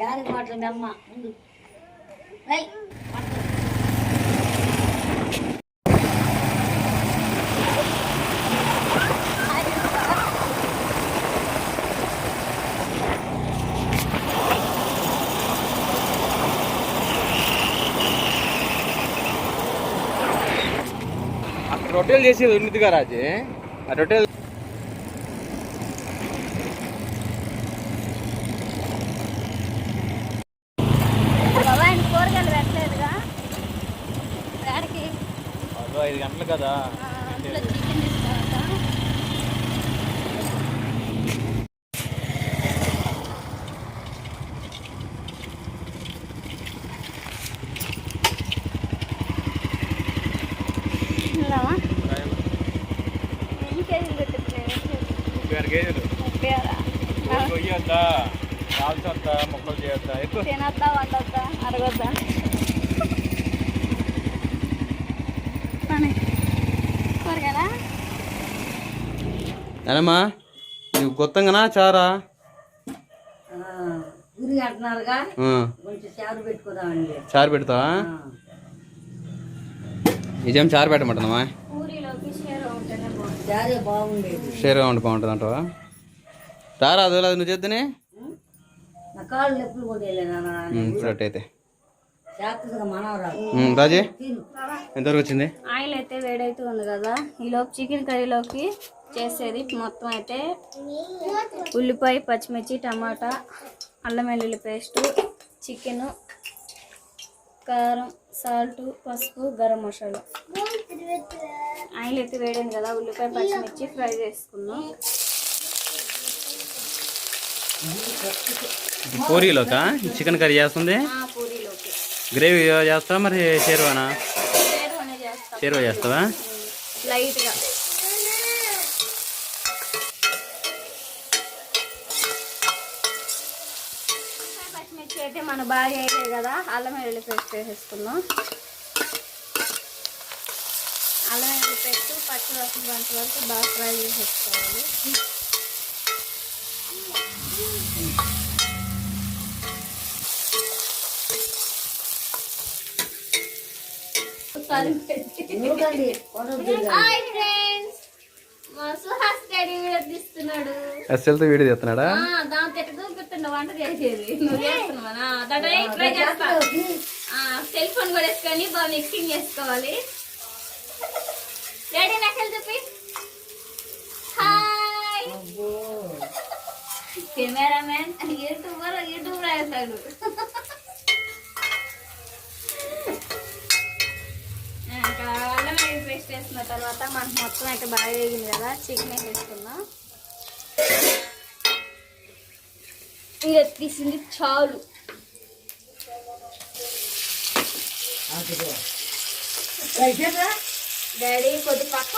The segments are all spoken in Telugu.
యాడికి మాటలు మీ అమ్మ ముందు రొట్టెలు చేసేది ఉన్నది కదా రాజీ ఆ రొట్టెలు కూరగాయలు పెట్టలేదుగా 5 గంటలు కదా చికెన్ తీసుకోవద్దా ఎన్ని కేజీలు కేజీలు 30 కొయ్యొద్దా కాల్చొద్దా మొక్కలు చేయొద్దా ఎక్కువ తినొద్దా వండొద్దా అరగొద్దా కూరగాయలా ఏనమ్మా నువ్వు కొత్తగానా చారా ఊరి అంటున్నారుగా కొంచెం చారు పెట్టుకోదామండి చారు పెడతావా నిజం చారు పెట్టమంటున్నామా పూరీలోకి షేర్వా ఉంటేనే బాగుంటుంది చారే బాగుండేది షేర్వా ఉంటే బాగుంటుంది అంటావా రారా అది నువ్వు చేద్దని నా కాళ్ళు నొప్పులు కూడా ఇప్పుడు అయితే చేస్తుందిగా మనవరాలు రాజీ ఎంతవరకు వచ్చింది ఆయిల్ అయితే వేడైతే ఉంది కదా ఈలోపు చికెన్ కర్రీలోకి చేసేది మొత్తం అయితే ఉల్లిపాయ పచ్చిమిర్చి టమాటా అల్లం వెల్లుల్లి పేస్టు చికెను కారం సాల్ట్ పసుపు గరం మసాలా ఆయిల్ అయితే వేడింది కదా ఉల్లిపాయ పచ్చిమిర్చి ఫ్రై చేసుకున్నాం పూరీలోకా చికెన్ కర్రీ చేస్తుంది పూరీలోకి గ్రేవీ చేస్తావా మరి షేర్వానా షేర్వానే చేస్తాం షేర్వా చేస్తావా లైట్గా పచ్చిమిర్చి అయితే మన బాగా వేయలేదు కదా అల్లం వెల్లుల్లి పేస్ట్ వేసేసుకున్నాం అల్లం వెల్లుల్లి పేస్ట్ పచ్చి వాసన వంటి వరకు బాగా ఫ్రై చేసేసుకోవాలి తీస్తున్నాడు అసలుతో వీడియో తీస్తున్నాడా వంట చేసేది నువ్వు చేస్తున్నావా సెల్ ఫోన్ కూడా వేసుకొని బాగా మిక్సింగ్ చేసుకోవాలి రెడీ నకలు చూపి హాయ్ కెమెరామెన్ యూట్యూబ్ రాస్తాడు అల్లం వెల్లుల్లి పేస్ట్ వేసుకున్న తర్వాత మనకు మొత్తం అయితే బాగా వేగింది కదా చికెన్ వేసుకుందాం ఇంకా తీసింది చాలు డాడీ కొద్ది పక్క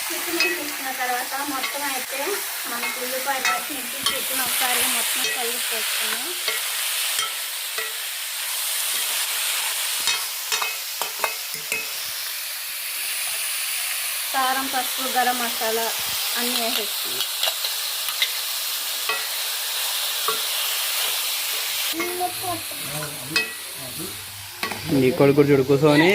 చికెన్ వేసుకున్న తర్వాత మొత్తం అయితే మనకు ఉల్లిపాయ పచ్చిమిర్చి చికెన్ ఒకసారి మొత్తం కలిపి వేసుకున్నాం కారం పసుపు గరం మసాలా అన్నీ వేసేసుకున్నాం నీ కొడుకు చూడు కూర్చొని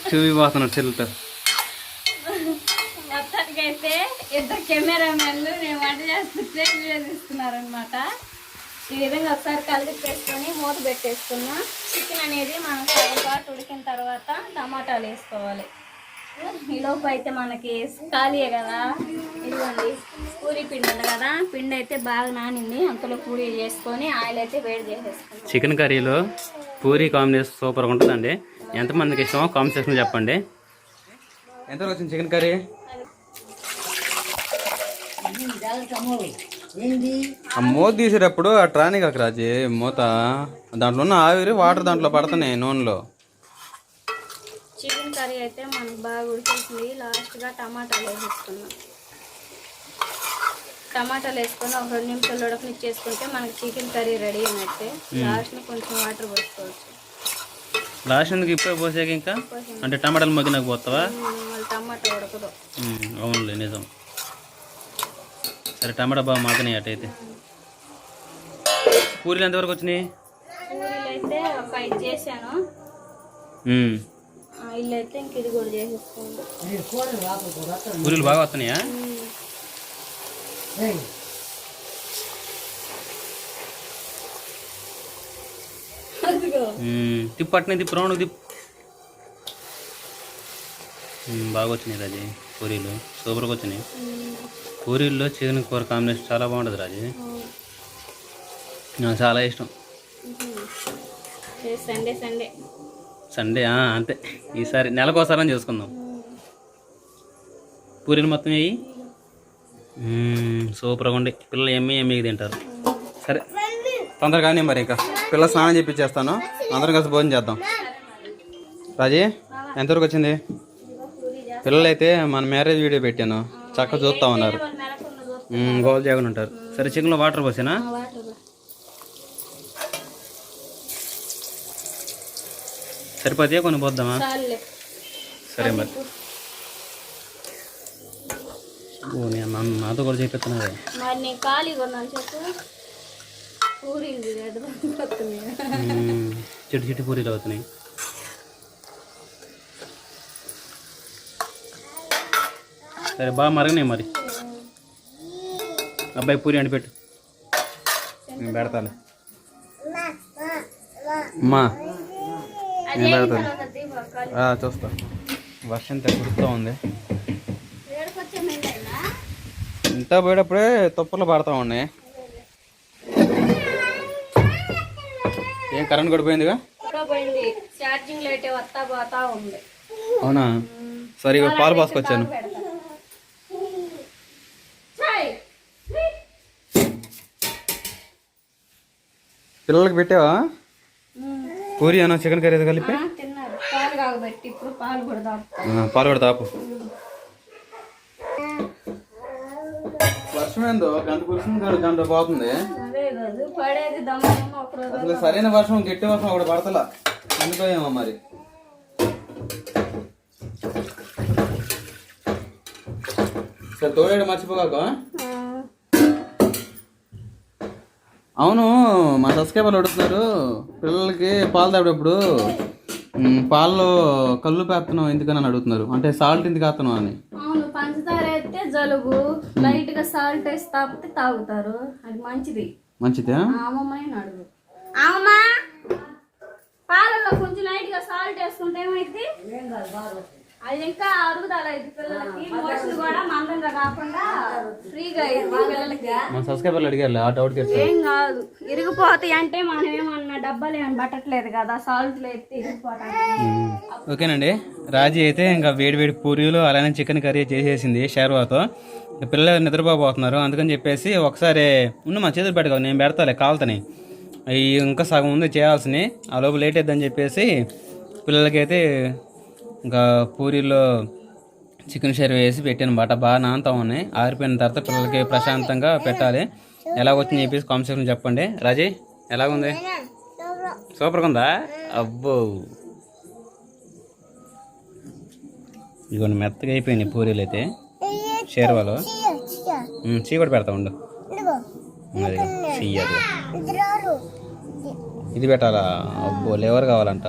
చూపిపోతున్నాడు చెల్లుతో మొత్తానికి అయితే ఇద్దరు కెమెరామెన్లు నేను వంట చేస్తుంటే వీడియో తీస్తున్నారనమాట ఈ విధంగా ఒకసారి కలిపి వేసుకొని మూత పెట్టేసుకున్నా చికెన్ అనేది మనం సగం పాటు ఉడికిన తర్వాత టమాటాలు వేసుకోవాలి ఈలోపు అయితే మనకి ఖాళీయే కదా ఇదిగోండి పూరి పిండి ఉంది కదా పిండి అయితే బాగా నానింది అంతలో పూరి చేసుకొని ఆయిల్ అయితే వేడి చేసేసుకున్నాం చికెన్ కర్రీలో పూరి కాంబినేషన్ సూపర్గా ఉంటుందండి ఎంతమందికి ఇష్టమో కామెంట్ సెక్షన్లో చెప్పండి ఎంత వచ్చింది చికెన్ కర్రీ ఆ మూత తీసేటప్పుడు ఆ ట్రానిక్ అక్కడ రాజీ మూత దాంట్లో ఉన్న ఆవిరి వాటర్ దాంట్లో పడుతున్నాయి నూనెలో చికెన్ కర్రీ అయితే మనకు బాగా ఉడికేసింది లాస్ట్గా టమాటాలు వేసేసుకున్నాం టమాటాలు వేసుకొని ఒక 2 నిమిషాలు ఉడకనిచ్చేసుకుంటే మనకి చికెన్ కర్రీ రెడీ అయినట్టే లాస్ట్ని కొంచెం వాటర్ పోసుకోవచ్చు లాస్ట్ ఎందుకు ఇప్పుడే పోసాక ఇంకా అంటే టమాటాలు మగ్గినాక పోతావా? మళ్ళీ టమాటా ఉడకదు. అవునులే నిజం. సరే టమాటా బాగా మగ్గనాయి అటైతే. పూరీలు ఎంతవరకు వచ్చినాయి? పూరీలు అయితే ఒక 5 చేశాను. ఇల్లు అయితే ఇంక ఇది కూడా చేసేసుకోండి. పూరీలు బాగా వస్తున్నాయా? తిప్పు అట్నే తిప్పు, రౌండ్ తిప్పు. బాగా వచ్చినాయి రాజీ పూరీలు, సూపర్గా వచ్చినాయి. పూరీల్లో చికెన్ కూర కాంబినేషన్ చాలా బాగుంటుంది రాజీ, నాకు చాలా ఇష్టం. సండే అంతే, ఈసారి నెలకోసారని చేసుకుందాం. పూరీలు మొత్తం వేయి, సూపర్గా ఉండి పిల్లలు ఎమ్మి తింటారు. సరే తొందరగానే మరి ఇంకా పిల్లలు స్నానం చేయించేస్తాను, అందరం కలిసి భోజనం చేద్దాం. రాజీ ఎంతవరకు వచ్చింది? పిల్లలు అయితే మన మ్యారేజ్ వీడియో పెట్టాను, చక్కగా చూస్తూ ఉన్నారు, గోల్ చేయకుండా ఉంటారు. సరే చికెన్లో వాటర్ పోసానా? సరిపోతే కొన్ని పోద్దామా? సరే మరి. నాతో కూడా చెప్పేస్తున్నారే చిట్టి పూరీలు అవుతున్నాయి. సరే బాగా మరగనాయి మరి. అబ్బాయి పూరి అండి పెట్టు, నేను పెడతాను. అమ్మా నేను పెడతాను, చూస్తా. వర్షం కురుస్తూ ఉంది, ఇంత పోయేటప్పుడే తుప్పలు పడతా ఉన్నాయి. ఏం కరెంట్ కూడా పోయిందిగా? అవునా? సరే ఇక పాలు పోసుకొచ్చాను. పిల్లలకి పెట్టావా పూరి అన్న చికెన్ కర్రీ కలిపి? పాలు కూడా తాపు. వర్షం ఏందో గంట కురిసింది, గంట పోతుంది. అసలు సరైన వర్షం, గట్టి వర్షం ఒకటి పడతలా, అందుకోయేమో మరి. సరే తోడేడు మర్చిపోగాక. అవును, మా సబ్స్క్రైబర్లు అడుగుతున్నారు పిల్లలకి పాలు తాగేటప్పుడు పాలలో కళ్ళు పేస్తున్నావు ఎందుకని అడుగుతున్నారు, అంటే సాల్ట్ ఎందుకు వేస్తున్నావు అని. అవును, పంచదార అయితే జలుబు, లైట్ గా సాల్ట్ వేసి తాగితే తాగుతారు, అది మంచిది. మంచిదా? అడుగు అమ్మా, పాలలో కొంచెం లైట్ గా సాల్ట్ వేసుకుంటే ఏమైంది, అది ఇంకా అరుగుదల అయితే పిల్లలకి, మోషన్ కూడా మందంగా కాకుండా ఫ్రీగా అయింది పిల్లలకి. మన సబ్స్క్రైబర్లు అడిగారు ఆ డౌట్. ఏం కాదు, ఇరిగిపోతాయి అంటే మనం ఏమన్నా డబ్బాలు ఏమన్నా పట్టట్లేదు కదా, సాల్ట్లు ఎత్తి ఇరిగిపోతాయి. ఓకేనండి, రాజీ అయితే ఇంకా వేడి పూరీలు అలానే చికెన్ కర్రీ చేసేసింది షేర్వాతో. పిల్లలు నిద్రపోబోతున్నారు, అందుకని చెప్పేసి ఒకసారి మా చేతులు పెట్టుకో, నేను పెడతాలే కాలుతాయి, అవి ఇంకా సగం ఉంది చేయాల్సినవి, ఆ లోపు లేట్ అవుతుందని చెప్పేసి పిల్లలకైతే ఇంకా పూరీలో చికెన్ షేర్ వేసి పెట్టాను అనమాట. బాగా నానుతా ఉన్నాయి, ఆరిపోయిన తర్వాత పిల్లలకి ప్రశాంతంగా పెట్టాలి. ఎలాగొచ్చింది చెప్పేసి కామెంట్ సెక్షన్లో చెప్పండి. రాజీ ఎలాగుంది? సూపర్గా ఉందా? అబ్బో ఇదిగోండి మెత్తగా అయిపోయినాయి పూరీలు అయితే షేర్వాలో. చీ కూడా పెడతా ఉండు, అది చెయ్యాలి. ఇది పెట్టాలా? అబ్బో లేవర్ కావాలంట.